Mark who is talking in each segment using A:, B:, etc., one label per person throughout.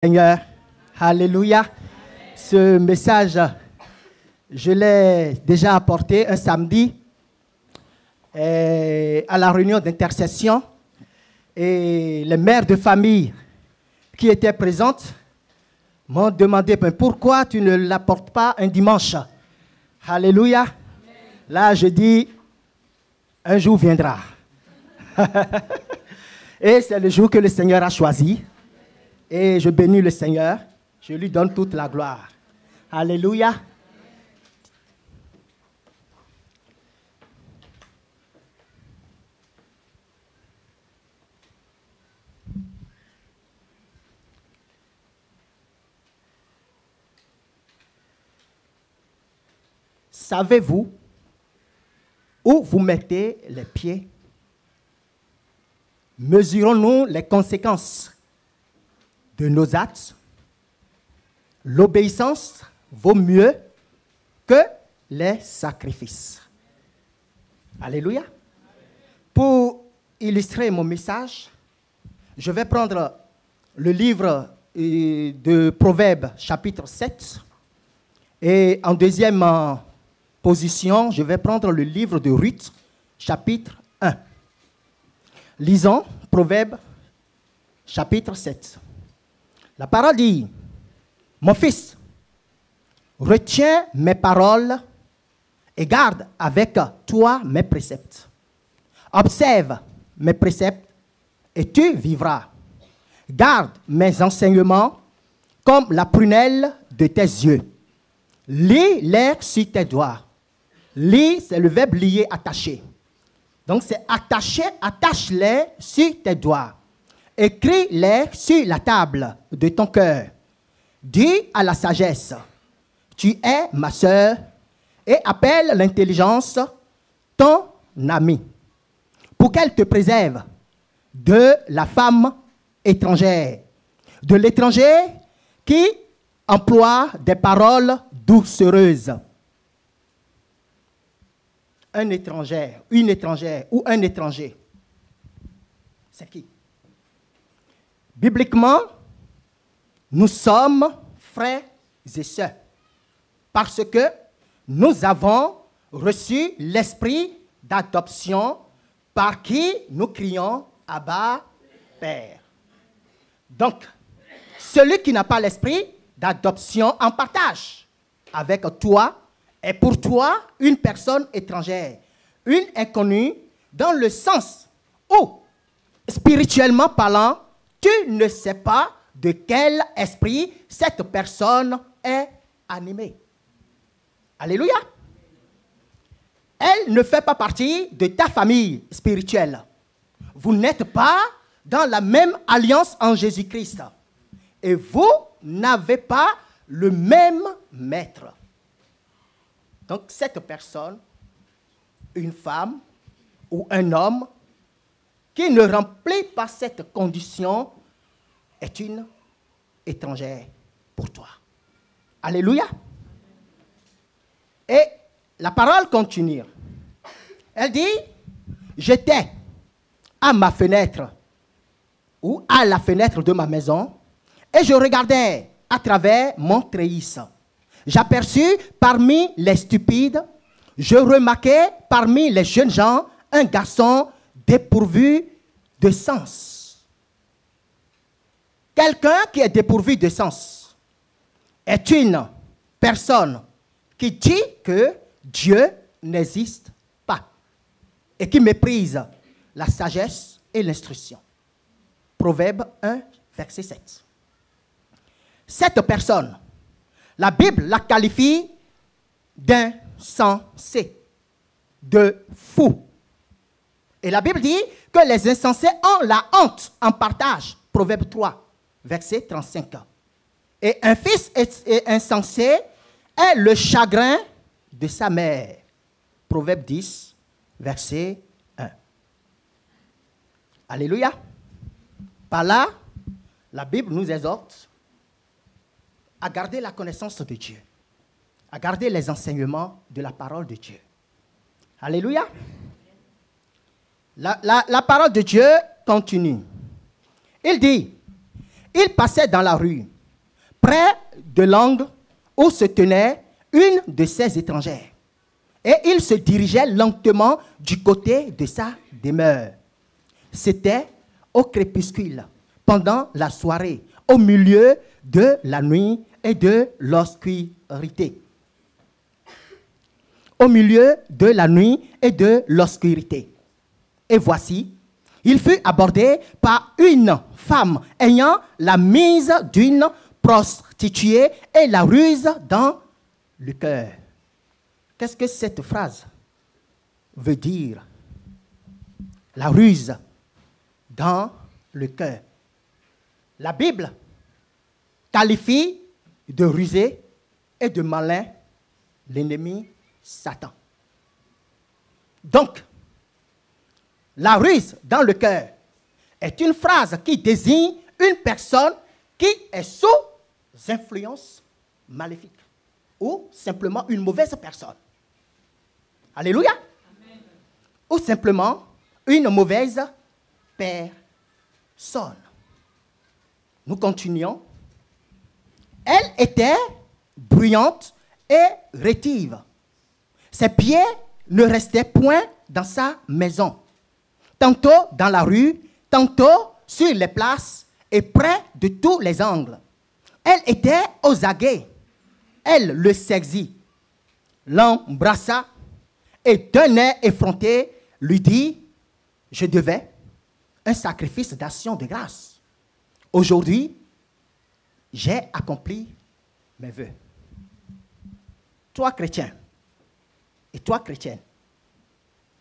A: Seigneur, alléluia. Ce message, je l'ai déjà apporté un samedi à la réunion d'intercession et les mères de famille qui étaient présentes m'ont demandé pourquoi tu ne l'apportes pas un dimanche. Alléluia. Là, je dis, un jour viendra. Et c'est le jour que le Seigneur a choisi. Et je bénis le Seigneur, je lui donne toute la gloire. Alléluia. Savez-vous où vous mettez les pieds? Mesurons-nous les conséquences de nos actes? L'obéissance vaut mieux que les sacrifices. Alléluia. Pour illustrer mon message, je vais prendre le livre de Proverbes, chapitre 7. Et en deuxième position, je vais prendre le livre de Ruth, chapitre 1. Lisons Proverbes, chapitre 7. La parole dit, « Mon fils, retiens mes paroles et garde avec toi mes préceptes. Observe mes préceptes et tu vivras. Garde mes enseignements comme la prunelle de tes yeux. Lis-les sur tes doigts. » Lis, c'est le verbe lier, attacher. Donc c'est attacher, attache-les sur tes doigts. Écris-les sur la table de ton cœur. Dis à la sagesse, tu es ma sœur, et appelle l'intelligence ton ami, pour qu'elle te préserve de la femme étrangère, de l'étranger qui emploie des paroles doucereuses. Un étranger, une étrangère ou un étranger, c'est qui? Bibliquement, nous sommes frères et sœurs parce que nous avons reçu l'esprit d'adoption par qui nous crions Abba, Père. Donc, celui qui n'a pas l'esprit d'adoption en partage avec toi est pour toi une personne étrangère, une inconnue, dans le sens où, spirituellement parlant, tu ne sais pas de quel esprit cette personne est animée. Alléluia. Elle ne fait pas partie de ta famille spirituelle. Vous n'êtes pas dans la même alliance en Jésus-Christ. Et vous n'avez pas le même maître. Donc cette personne, une femme ou un homme, qui ne remplit pas cette condition, est une étrangère pour toi. Alléluia. Et la parole continue. Elle dit, j'étais à ma fenêtre ou à la fenêtre de ma maison et je regardais à travers mon treillis. J'aperçus parmi les stupides, je remarquai parmi les jeunes gens un garçon dépourvu de sens. Quelqu'un qui est dépourvu de sens est une personne qui dit que Dieu n'existe pas et qui méprise la sagesse et l'instruction. Proverbe 1, verset 7. Cette personne, la Bible la qualifie d'insensé, de fou. Et la Bible dit que les insensés ont la honte en partage. Proverbe 3, verset 35. Et un fils insensé est le chagrin de sa mère. Proverbe 10, verset 1. Alléluia. Par là, la Bible nous exhorte à garder la connaissance de Dieu, à garder les enseignements de la parole de Dieu. Alléluia. La parole de Dieu continue. Il dit, il passait dans la rue près de l'angle où se tenait une de ses étrangères. Et il se dirigeait lentement du côté de sa demeure. C'était au crépuscule, pendant la soirée, au milieu de la nuit et de l'obscurité. Au milieu de la nuit et de l'obscurité. Et voici, il fut abordé par une femme ayant la mise d'une prostituée et la ruse dans le cœur. Qu'est-ce que cette phrase veut dire? La ruse dans le cœur. La Bible qualifie de rusé et de malin l'ennemi Satan. Donc, la ruse dans le cœur est une phrase qui désigne une personne qui est sous influence maléfique ou simplement une mauvaise personne. Alléluia. Amen. Ou simplement une mauvaise personne. Nous continuons. Elle était bruyante et rétive. Ses pieds ne restaient point dans sa maison. Tantôt dans la rue, tantôt sur les places et près de tous les angles. Elle était aux aguets. Elle le saisit, l'embrassa et d'un air effronté lui dit, je devais un sacrifice d'action de grâce. Aujourd'hui, j'ai accompli mes vœux. Toi, chrétien, et toi, chrétienne,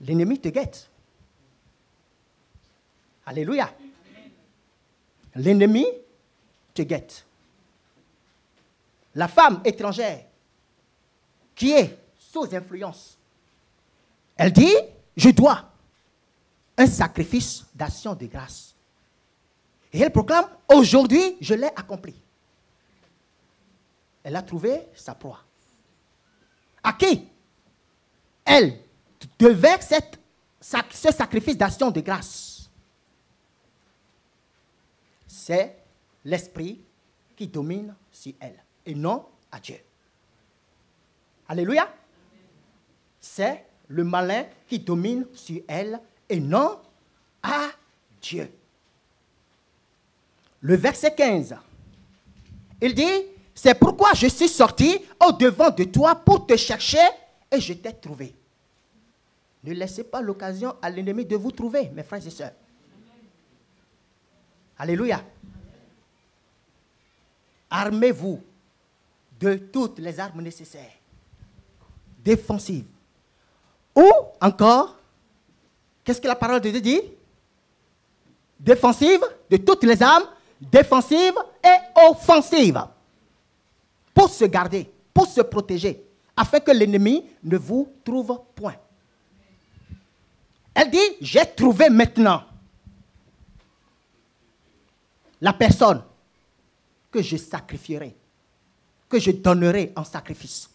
A: l'ennemi te guette. Alléluia. L'ennemi te guette. La femme étrangère qui est sous influence, elle dit, je dois un sacrifice d'action de grâce. Et elle proclame, aujourd'hui, je l'ai accompli. Elle a trouvé sa proie. À qui elle devait ce sacrifice d'action de grâce? C'est l'esprit qui domine sur elle et non à Dieu. Alléluia. C'est le malin qui domine sur elle et non à Dieu. Le verset 15, il dit, c'est pourquoi je suis sorti au-devant de toi pour te chercher et je t'ai trouvé. Ne laissez pas l'occasion à l'ennemi de vous trouver, mes frères et sœurs. Alléluia. Armez-vous de toutes les armes nécessaires, défensives. Ou encore, qu'est-ce que la parole de Dieu dit? Défensive, de toutes les armes, défensive et offensive. Pour se garder, pour se protéger, afin que l'ennemi ne vous trouve point. Elle dit, j'ai trouvé maintenant la personne que je sacrifierai, que je donnerai en sacrifice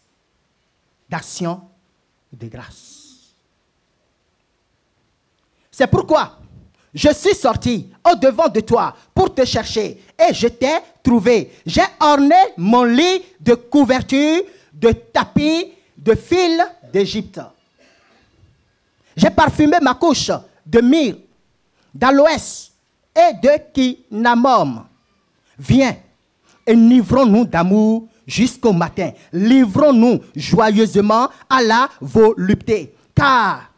A: d'action de grâce. C'est pourquoi je suis sorti au-devant de toi pour te chercher et je t'ai trouvé. J'ai orné mon lit de couverture, de tapis, de fil d'Égypte. J'ai parfumé ma couche de myrrhe, d'aloès et de kinamome. Viens et livrons-nous d'amour jusqu'au matin. Livrons-nous joyeusement à la volupté. Car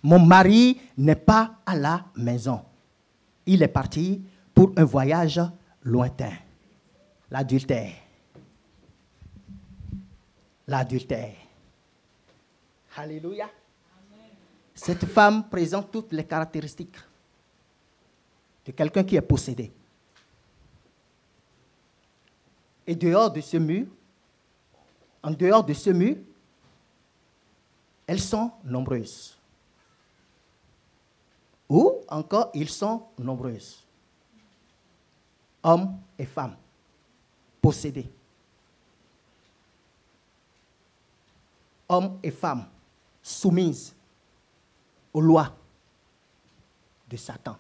A: mon mari n'est pas à la maison. Il est parti pour un voyage lointain. L'adultère. L'adultère. Alléluia. Cette femme présente toutes les caractéristiques de quelqu'un qui est possédé. Et dehors de ce mur, en dehors de ce mur, elles sont nombreuses. Ou encore, ils sont nombreuses. Hommes et femmes possédés. Hommes et femmes soumises aux lois de Satan,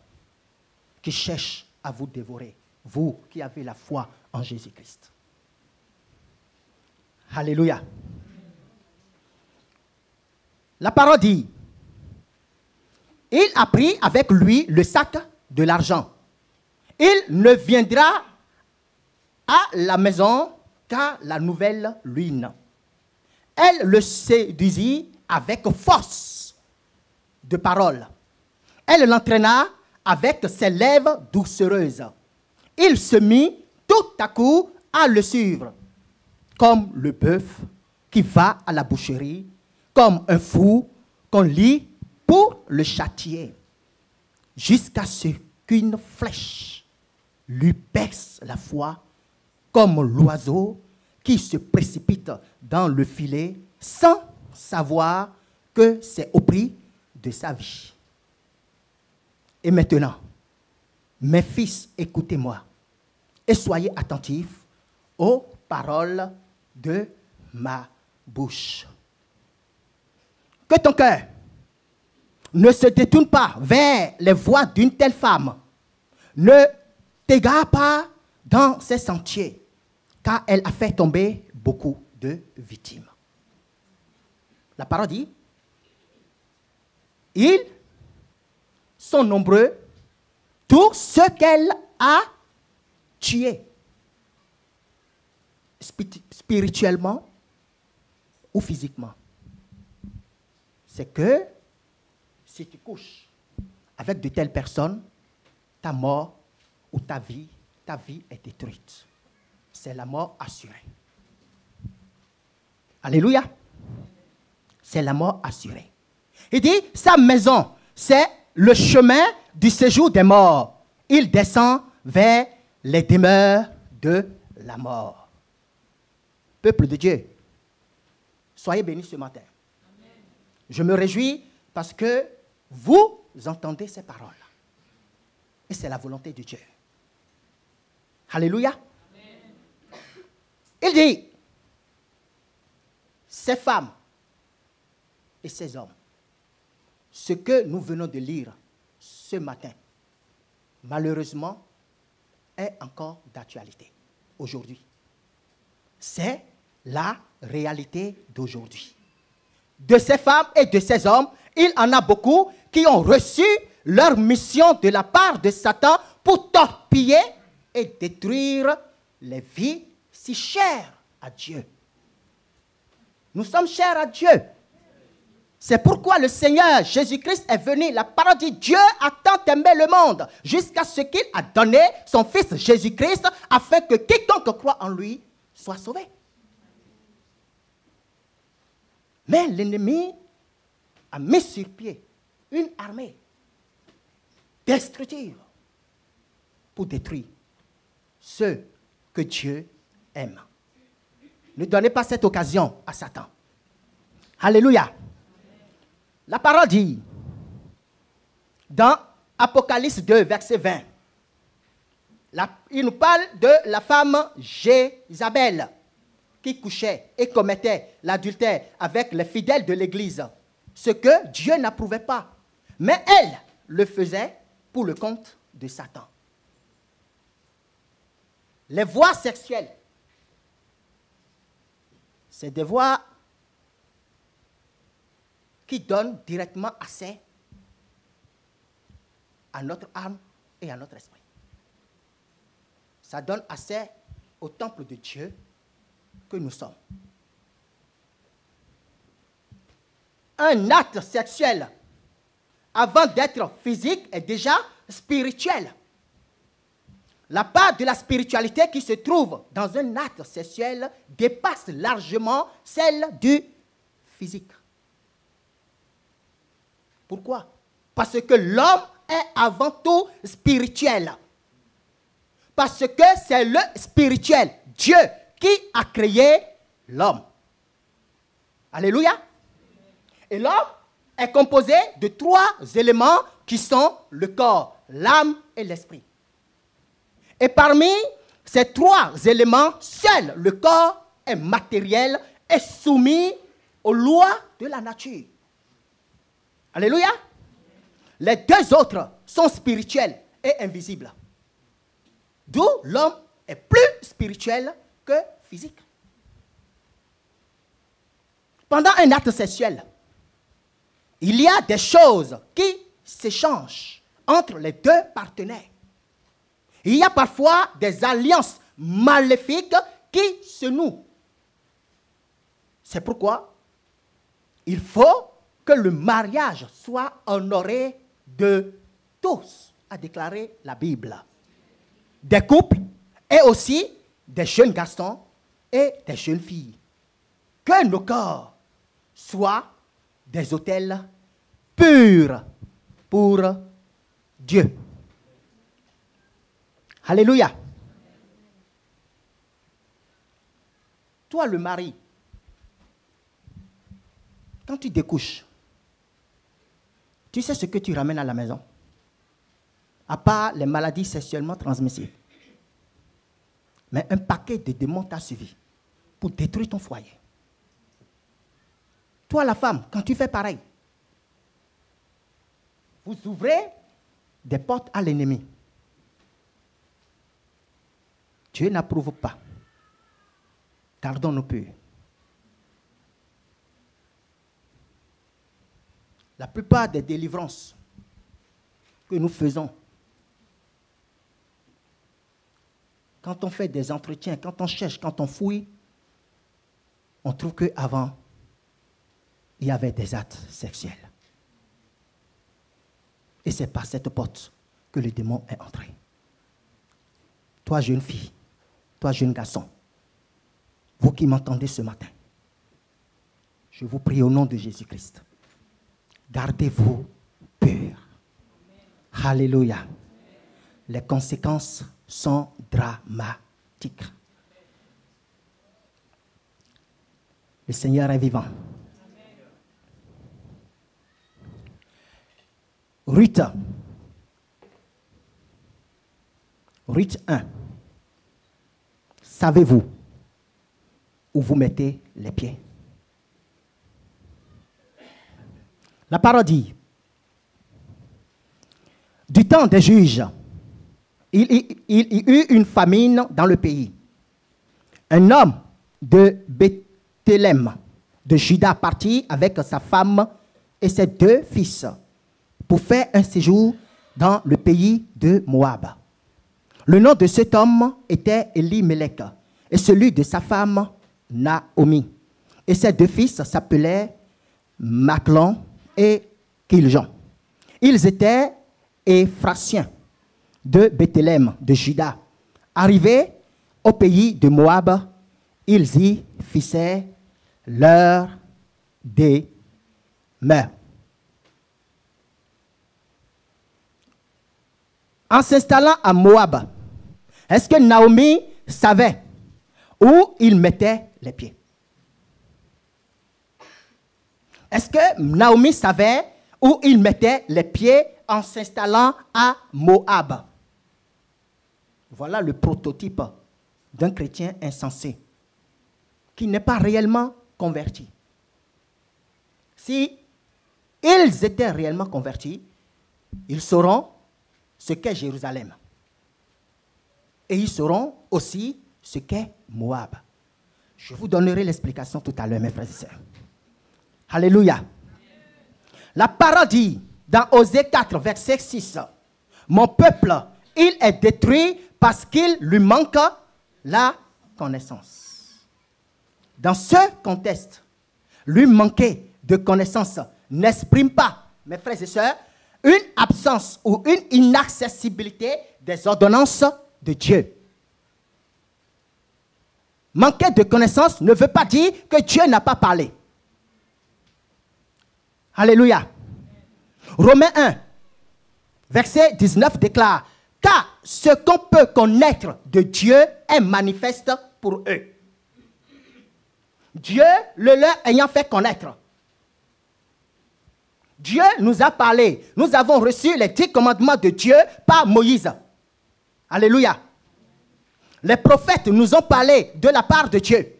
A: qui cherchent à vous dévorer, vous qui avez la foi en Jésus-Christ. Alléluia. La parole dit, il a pris avec lui le sac de l'argent. Il ne viendra à la maison qu'à la nouvelle lune. Elle le séduisit avec force de parole. Elle l'entraîna avec ses lèvres doucereuses. Il se mit tout à coup à le suivre, comme le bœuf qui va à la boucherie, comme un fou qu'on lie pour le châtier, jusqu'à ce qu'une flèche lui perce la foi, comme l'oiseau qui se précipite dans le filet sans savoir que c'est au prix de sa vie. Et maintenant, mes fils, écoutez-moi et soyez attentifs aux paroles de ma bouche. Que ton cœur ne se détourne pas vers les voies d'une telle femme. Ne t'égare pas dans ses sentiers, car elle a fait tomber beaucoup de victimes. La parole dit, ils sont nombreux, tous ceux qu'elle a tués, spirituellement ou physiquement. C'est que si tu couches avec de telles personnes, ta mort ou ta vie est détruite. C'est la mort assurée. Alléluia. C'est la mort assurée. Il dit, sa maison, c'est le chemin du séjour des morts. Il descend vers les demeures de la mort. Peuple de Dieu, soyez bénis ce matin. Amen. Je me réjouis parce que vous entendez ces paroles. Et c'est la volonté de Dieu. Alléluia. Amen. Il dit, ces femmes et ces hommes, ce que nous venons de lire ce matin, malheureusement, est encore d'actualité aujourd'hui. C'est la réalité d'aujourd'hui. De ces femmes et de ces hommes, il en a beaucoup qui ont reçu leur mission de la part de Satan pour torpiller et détruire les vies si chères à Dieu. Nous sommes chers à Dieu. C'est pourquoi le Seigneur Jésus-Christ est venu. La parole dit, Dieu a tant aimé le monde jusqu'à ce qu'il a donné son Fils Jésus-Christ afin que quiconque croit en lui soit sauvé. Mais l'ennemi a mis sur pied une armée destructive pour détruire ceux que Dieu aime. Ne donnez pas cette occasion à Satan. Alléluia. La parole dit, dans Apocalypse 2, verset 20, il nous parle de la femme Jézabel qui couchait et commettait l'adultère avec les fidèles de l'Église, ce que Dieu n'approuvait pas. Mais elle le faisait pour le compte de Satan. Les voies sexuelles, c'est des voies qui donnent directement accès à notre âme et à notre esprit. Ça donne accès au temple de Dieu que nous sommes. Un acte sexuel, avant d'être physique, est déjà spirituel. La part de la spiritualité qui se trouve dans un acte sexuel dépasse largement celle du physique. Pourquoi? Parce que l'homme est avant tout spirituel. Parce que c'est le spirituel, Dieu, qui a créé l'homme. Alléluia. Et l'homme est composé de 3 éléments qui sont le corps, l'âme et l'esprit. Et parmi ces 3 éléments, seul le corps est matériel et soumis aux lois de la nature. Alléluia. Les 2 autres sont spirituels et invisibles. D'où l'homme est plus spirituel que physique. Pendant un acte sexuel, il y a des choses qui s'échangent entre les deux partenaires. Il y a parfois des alliances maléfiques qui se nouent. C'est pourquoi il faut que le mariage soit honoré de tous, a déclaré la Bible. Des couples et aussi des jeunes garçons et des jeunes filles. Que nos corps soient des autels purs pour Dieu. Alléluia. Toi, le mari, quand tu découches, tu sais ce que tu ramènes à la maison, à part les maladies sexuellement transmissibles. Mais un paquet de démons t'a suivi pour détruire ton foyer. Toi, la femme, quand tu fais pareil, vous ouvrez des portes à l'ennemi. Dieu n'approuve pas. Gardons nos purs. La plupart des délivrances que nous faisons, quand on fait des entretiens, quand on cherche, quand on fouille, on trouve qu'avant, il y avait des actes sexuels. Et c'est par cette porte que le démon est entré. Toi, jeune fille, toi, jeune garçon, vous qui m'entendez ce matin, je vous prie au nom de Jésus-Christ, gardez-vous purs. Alléluia. Les conséquences sont dramatiques. Le Seigneur est vivant. Ruth 1. Savez-vous où vous mettez les pieds? La parole dit, du temps des juges, il y eut une famine dans le pays. Un homme de Bethléem, de Juda, partit avec sa femme et ses 2 fils pour faire un séjour dans le pays de Moab. Le nom de cet homme était Elimelech et celui de sa femme Naomi. Et ses 2 fils s'appelaient Machlon et Kiljon. Ils étaient Éphratiens de Bethléem, de Juda. Arrivés au pays de Moab, ils y fixèrent leur demeure. En s'installant à Moab, est-ce que Naomi savait où il mettait les pieds? Est-ce que Naomi savait où il mettait les pieds en s'installant à Moab? Voilà le prototype d'un chrétien insensé qui n'est pas réellement converti. Si ils étaient réellement convertis, ils sauront ce qu'est Jérusalem. Et ils sauront aussi ce qu'est Moab. Je vous donnerai l'explication tout à l'heure, mes frères et sœurs. Alléluia. La parole dit, dans Osée 4, verset 6, « Mon peuple, il est détruit parce qu'il lui manque la connaissance. » Dans ce contexte, lui manquer de connaissance n'exprime pas, mes frères et sœurs, une absence ou une inaccessibilité des ordonnances de Dieu. Manquer de connaissance ne veut pas dire que Dieu n'a pas parlé. Alléluia. Romains 1, verset 19 déclare, « Car ce qu'on peut connaître de Dieu est manifeste pour eux. » Dieu le leur ayant fait connaître. Dieu nous a parlé. Nous avons reçu les 10 commandements de Dieu par Moïse. Alléluia. Les prophètes nous ont parlé de la part de Dieu.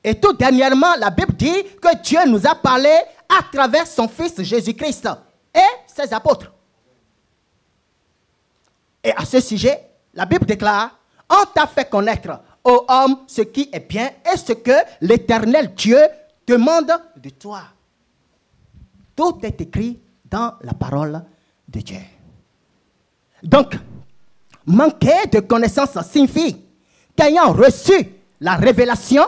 A: Et tout dernièrement, la Bible dit que Dieu nous a parlé à travers son Fils Jésus-Christ et ses apôtres. Et à ce sujet, la Bible déclare, « On t'a fait connaître, ô homme, ce qui est bien et ce que l'Éternel Dieu demande de toi. Tout est écrit dans la parole de Dieu. Donc, manquer de connaissance signifie qu'ayant reçu la révélation,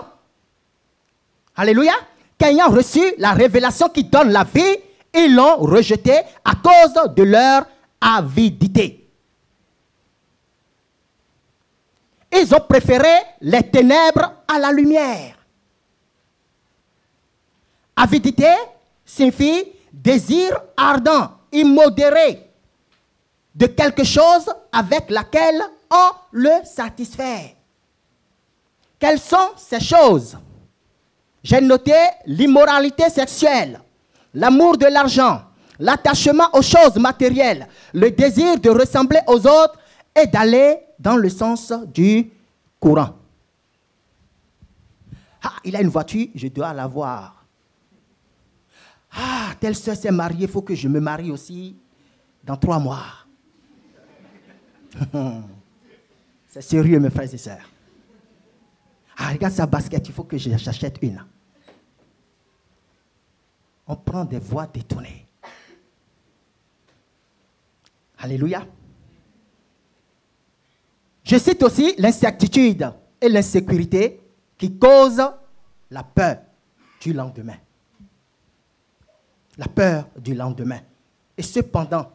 A: alléluia, qu'ayant reçu la révélation qui donne la vie, ils l'ont rejeté à cause de leur avidité. Ils ont préféré les ténèbres à la lumière. Avidité signifie désir ardent, immodéré de quelque chose avec laquelle on le satisfait. Quelles sont ces choses? J'ai noté l'immoralité sexuelle, l'amour de l'argent, l'attachement aux choses matérielles, le désir de ressembler aux autres et d'aller dans le sens du courant. Ah, il a une voiture, je dois l'avoir. Ah, telle soeur s'est mariée, il faut que je me marie aussi dans 3 mois. C'est sérieux, mes frères et sœurs. Ah, regarde sa basket, il faut que j'achète une. On prend des voies détournées. Alléluia. Je cite aussi l'incertitude et l'insécurité qui causent la peur du lendemain. La peur du lendemain. Et cependant,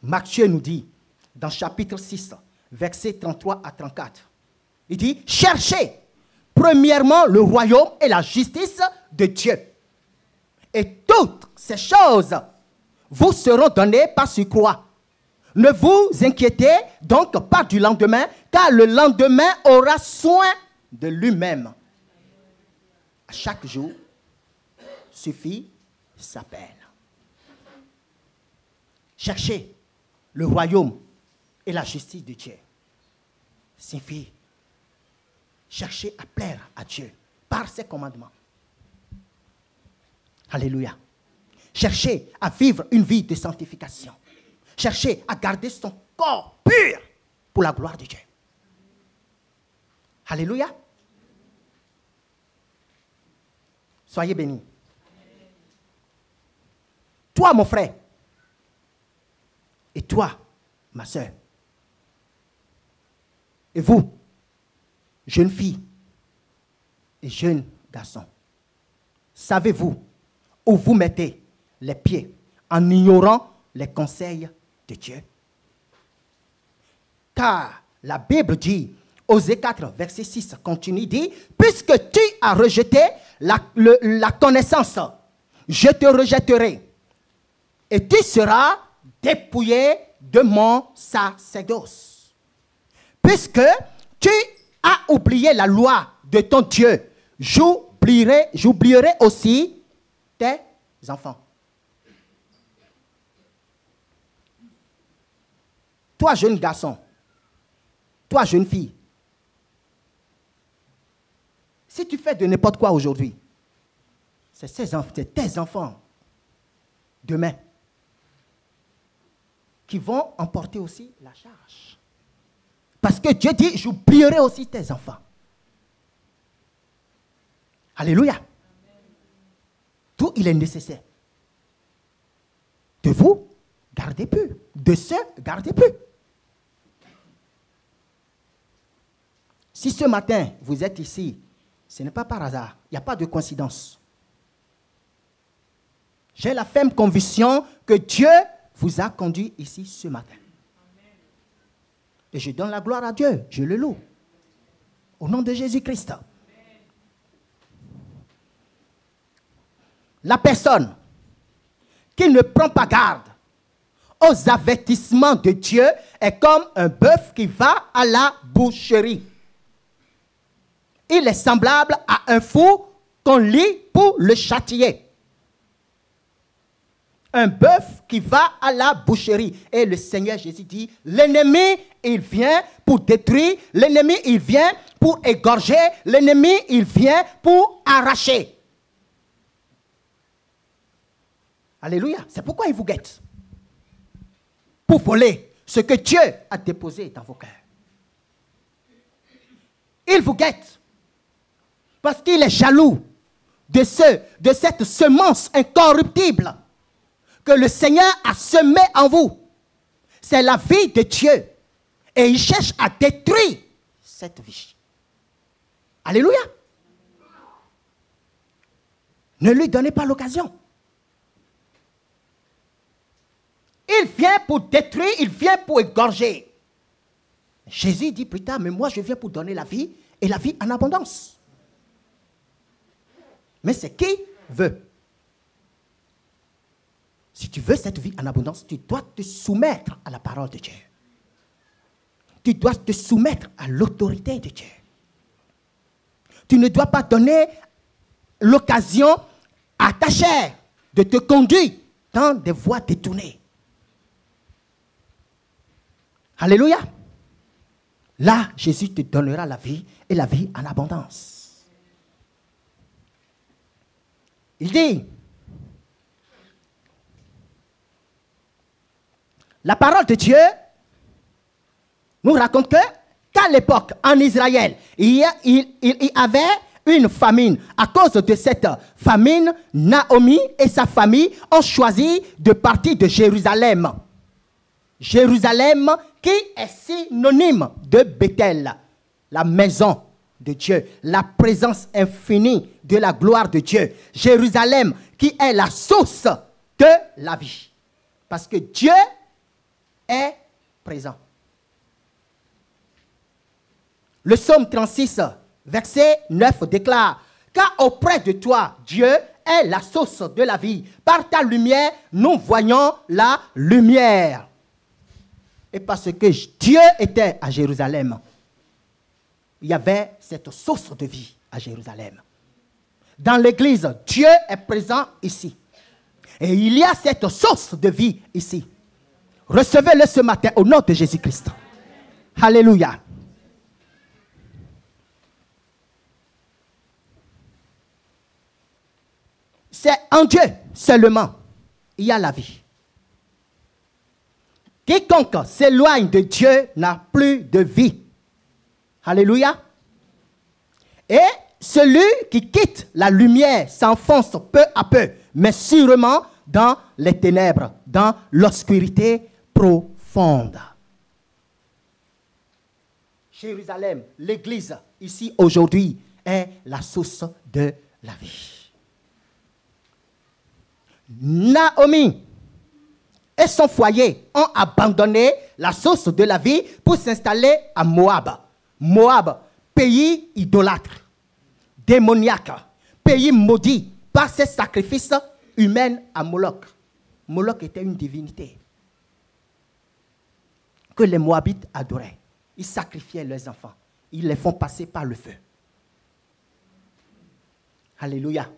A: Matthieu nous dit, dans chapitre 6, versets 33 à 34, il dit, cherchez premièrement le royaume et la justice de Dieu. Et toutes ces choses vous seront données par surcroît. Ne vous inquiétez donc pas du lendemain, car le lendemain aura soin de lui-même. À chaque jour suffit sa peine. Cherchez le royaume et la justice de Dieu. Signifie chercher à plaire à Dieu par ses commandements. Alléluia. Cherchez à vivre une vie de sanctification. Cherchez à garder son corps pur pour la gloire de Dieu. Alléluia. Soyez bénis. Toi, mon frère, et toi, ma soeur, et vous, jeune fille et jeune garçon, savez-vous où vous mettez les pieds en ignorant les conseils de Dieu? Car la Bible dit, Osée 4, verset 6, continue, dit, puisque tu as rejeté la connaissance, je te rejetterai et tu seras dépouillé de mon sacerdoce. Puisque tu as oublié la loi de ton Dieu, j'oublierai aussi tes enfants. Toi, jeune garçon, toi, jeune fille, si tu fais de n'importe quoi aujourd'hui, c'est tes enfants, demain, qui vont emporter aussi la charge. Parce que Dieu dit, j'oublierai aussi tes enfants. Alléluia. Tout il est nécessaire. De vous, gardez pur. De ceux, gardez pur. Si ce matin, vous êtes ici, ce n'est pas par hasard. Il n'y a pas de coïncidence. J'ai la ferme conviction que Dieu vous a conduit ici ce matin. Et je donne la gloire à Dieu. Je le loue. Au nom de Jésus-Christ. La personne qui ne prend pas garde aux avertissements de Dieu est comme un bœuf qui va à la boucherie. Il est semblable à un fou qu'on lie pour le châtier. Un bœuf qui va à la boucherie. Et le Seigneur Jésus dit, l'ennemi, il vient pour détruire, l'ennemi, il vient pour égorger, l'ennemi, il vient pour arracher. Alléluia. C'est pourquoi il vous guette. Pour voler ce que Dieu a déposé dans vos cœurs. Il vous guette. Parce qu'il est jaloux de cette semence incorruptible que le Seigneur a semée en vous. C'est la vie de Dieu. Et il cherche à détruire cette vie. Alléluia. Ne lui donnez pas l'occasion. Il vient pour détruire, il vient pour égorger. Jésus dit plus tard, mais moi je viens pour donner la vie et la vie en abondance. Mais c'est qui veut. Si tu veux cette vie en abondance, tu dois te soumettre à la parole de Dieu. Tu dois te soumettre à l'autorité de Dieu. Tu ne dois pas donner l'occasion à ta chair de te conduire dans des voies détournées. Alléluia. Là, Jésus te donnera la vie et la vie en abondance. Il dit, la parole de Dieu nous raconte qu'à l'époque, en Israël, il y avait une famine. À cause de cette famine, Naomi et sa famille ont choisi de partir de Jérusalem. Jérusalem qui est synonyme de Bethel, la maison de Dieu, la présence infinie de la gloire de Dieu. Jérusalem qui est la source de la vie. Parce que Dieu est présent. Le psaume 36, verset 9 déclare, « Car auprès de toi, Dieu est la source de la vie. Par ta lumière, nous voyons la lumière. » Et parce que Dieu était à Jérusalem, il y avait cette source de vie à Jérusalem. Dans l'église, Dieu est présent ici. Et il y a cette source de vie ici. Recevez-le ce matin au nom de Jésus-Christ. Alléluia. C'est en Dieu seulement il y a la vie. Quiconque s'éloigne de Dieu n'a plus de vie. Alléluia. Et celui qui quitte la lumière s'enfonce peu à peu, mais sûrement dans les ténèbres, dans l'obscurité profonde. Jérusalem, l'église, ici aujourd'hui, est la source de la vie. Naomi et son foyer ont abandonné la source de la vie pour s'installer à Moab. Moab, pays idolâtre, démoniaque, pays maudit par ses sacrifices humains à Moloch. Moloch était une divinité que les Moabites adoraient. Ils sacrifiaient leurs enfants. Ils les font passer par le feu. Alléluia.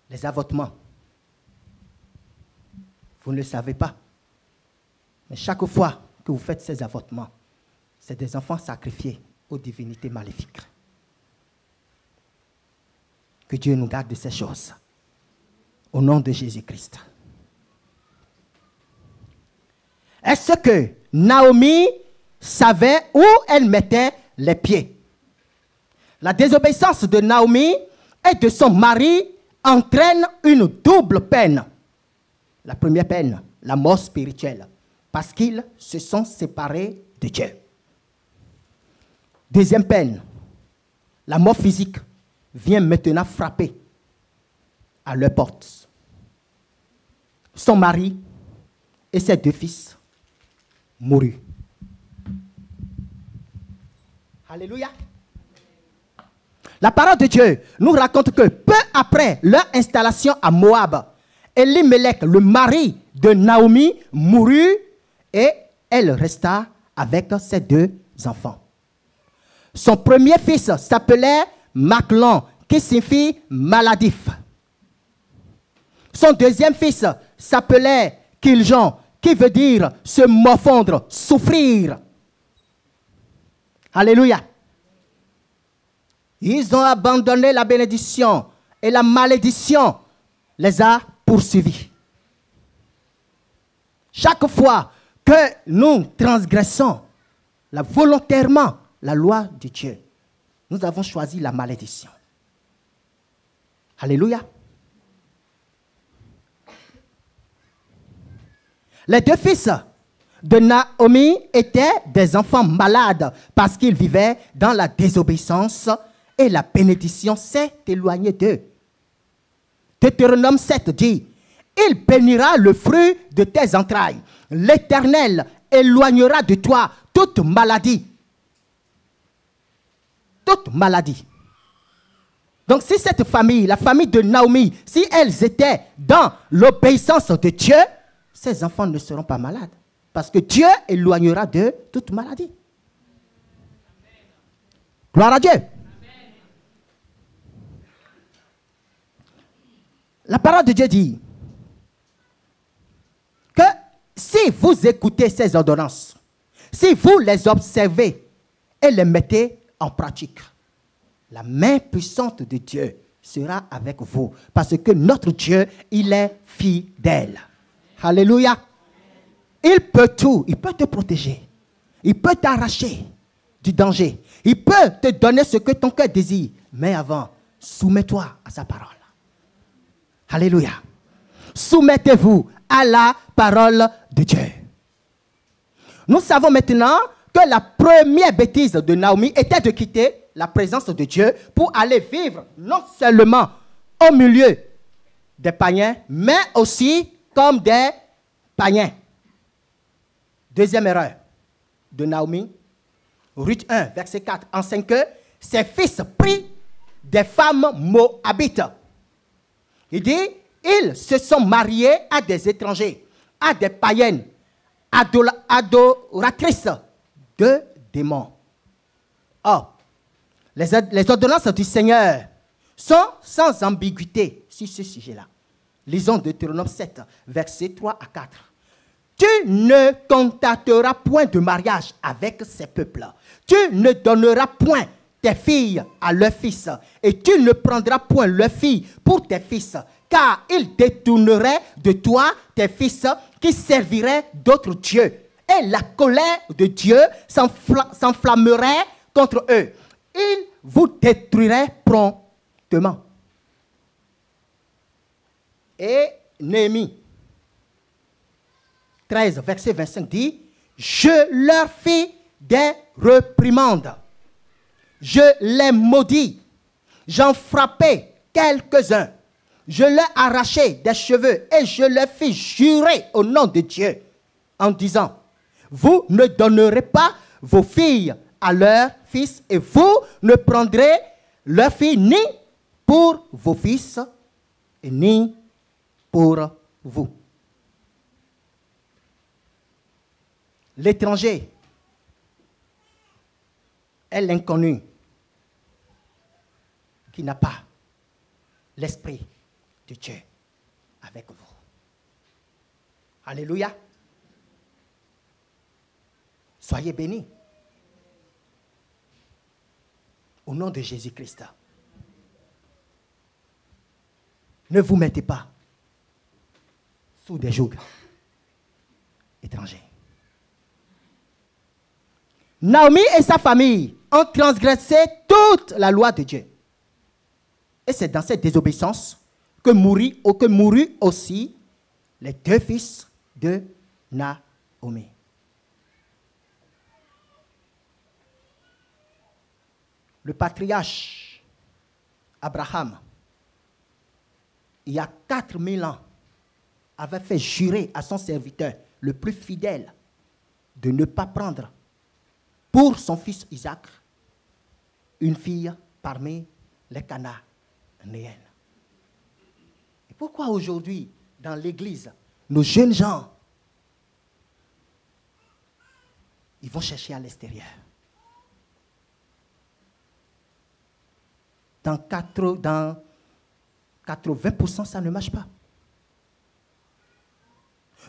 A: Les avortements. Vous ne le savez pas. Mais chaque fois que vous faites ces avortements, c'est des enfants sacrifiés aux divinités maléfiques. Que Dieu nous garde de ces choses. Au nom de Jésus-Christ. Est-ce que Naomi savait où elle mettait les pieds? La désobéissance de Naomi et de son mari entraîne une double peine. La première peine, la mort spirituelle, parce qu'ils se sont séparés de Dieu. Deuxième peine, la mort physique vient maintenant frapper à leur porte. Son mari et ses deux fils moururent. Alléluia. La parole de Dieu nous raconte que peu après leur installation à Moab, Elimelech, le mari de Naomi, mourut et elle resta avec ses deux enfants. Son premier fils s'appelait Machlon, qui signifie maladif. Son deuxième fils s'appelait Kiljon, qui veut dire se morfondre, souffrir. Alléluia. Ils ont abandonné la bénédiction et la malédiction les a poursuivis. Chaque fois que nous transgressons volontairement la loi de Dieu, nous avons choisi la malédiction. Alléluia. Les deux fils de Naomi étaient des enfants malades parce qu'ils vivaient dans la désobéissance et la bénédiction s'est éloignée d'eux. Deutéronome 7 dit, « Il bénira le fruit de tes entrailles. L'Éternel éloignera de toi toute maladie. » Toute maladie. Donc si cette famille, la famille de Naomi, si elles étaient dans l'obéissance de Dieu, ces enfants ne seront pas malades. Parce que Dieu éloignera de toute maladie. Gloire à Dieu. La parole de Dieu dit que si vous écoutez ces ordonnances, si vous les observez et les mettez en pratique, la main puissante de Dieu sera avec vous. Parce que notre Dieu, il est fidèle. Alléluia. Il peut tout. Il peut te protéger. Il peut t'arracher du danger. Il peut te donner ce que ton cœur désire. Mais avant, soumets-toi à sa parole. Alléluia. Soumettez-vous à la parole de Dieu. Nous savons maintenant que la première bêtise de Naomi était de quitter la présence de Dieu pour aller vivre non seulement au milieu des païens, mais aussi comme des païens. Deuxième erreur de Naomi, Ruth 1, verset 4, enseigne que ses fils prirent des femmes moabites. Il dit, ils se sont mariés à des étrangers, à des païennes, adoratrices de démons. Or, les ordonnances du Seigneur sont sans ambiguïté sur ce sujet-là. Lisons Deutéronome 7, versets 3 à 4. Tu ne contacteras point de mariage avec ces peuples. Tu ne donneras point tes filles à leurs fils, et tu ne prendras point leurs filles pour tes fils, car ils détourneraient de toi tes fils qui serviraient d'autres dieux. Et la colère de Dieu s'enflammerait contre eux. Ils vous détruiraient promptement. Et Néhémie 13, verset 25 dit, « Je leur fis des réprimandes. Je les maudis. J'en frappai quelques-uns. Je leur arrachai des cheveux et je leur fis jurer au nom de Dieu en disant, « Vous ne donnerez pas vos filles à leurs fils et vous ne prendrez leurs filles ni pour vos fils et ni pour vous. » L'étranger est l'inconnu qui n'a pas l'esprit de Dieu avec vous. Alléluia. Soyez bénis. Au nom de Jésus-Christ. Ne vous mettez pas sous des jougs étrangers. Naomi et sa famille ont transgressé toute la loi de Dieu. Et c'est dans cette désobéissance que mourut aussi les deux fils de Naomi. Le patriarche Abraham, il y a 4000 ans, avait fait jurer à son serviteur, le plus fidèle, de ne pas prendre pour son fils Isaac une fille parmi les Cananéennes. Et pourquoi aujourd'hui, dans l'église, nos jeunes gens, ils vont chercher à l'extérieur? Dans 80%, ça ne marche pas.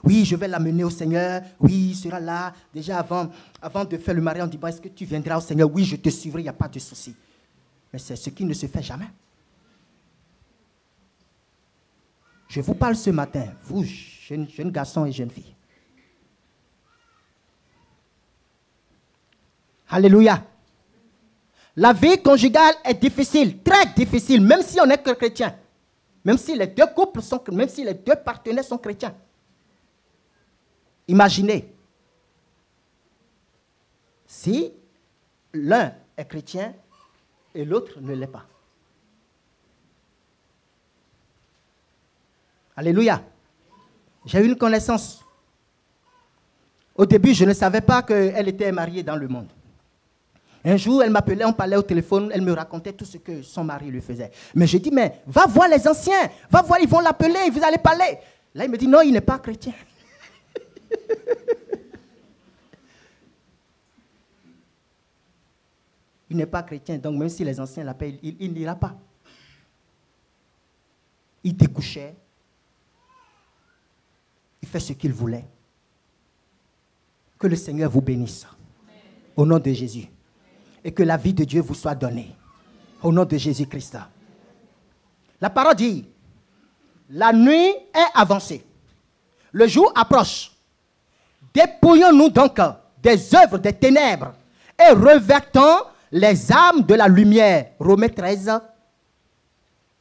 A: Oui, je vais l'amener au Seigneur. Oui, il sera là. Déjà, avant de faire le mariage, on dit, est-ce que tu viendras au Seigneur? Oui, je te suivrai, il n'y a pas de souci. Mais c'est ce qui ne se fait jamais. Je vous parle ce matin, vous, jeunes garçons et jeunes filles. Alléluia. La vie conjugale est difficile, très difficile, même si on est que chrétien. Même si les deux couples même si les deux partenaires sont chrétiens. Imaginez, si l'un est chrétien et l'autre ne l'est pas. Alléluia. J'ai eu une connaissance. Au début, je ne savais pas qu'elle était mariée dans le monde. Un jour, elle m'appelait, on parlait au téléphone, elle me racontait tout ce que son mari lui faisait. Mais je dis, mais va voir les anciens, va voir, ils vont l'appeler, vous allez parler. Là, il me dit, non, il n'est pas chrétien. Il n'est pas chrétien, donc même si les anciens l'appellent, il n'ira pas. Il découchait. Il fait ce qu'il voulait. Que le Seigneur vous bénisse. Au nom de Jésus. Et que la vie de Dieu vous soit donnée. Au nom de Jésus-Christ. La parole dit, la nuit est avancée. Le jour approche. Dépouillons-nous donc des œuvres des ténèbres et revêtons les armes de la lumière. Romains 13,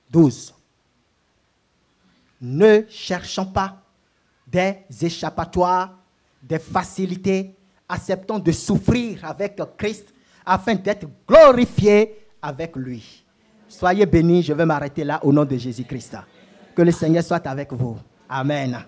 A: 12. Ne cherchons pas des échappatoires, des facilités. Acceptons de souffrir avec Christ afin d'être glorifiés avec lui. Soyez bénis, je vais m'arrêter là au nom de Jésus-Christ. Que le Seigneur soit avec vous. Amen.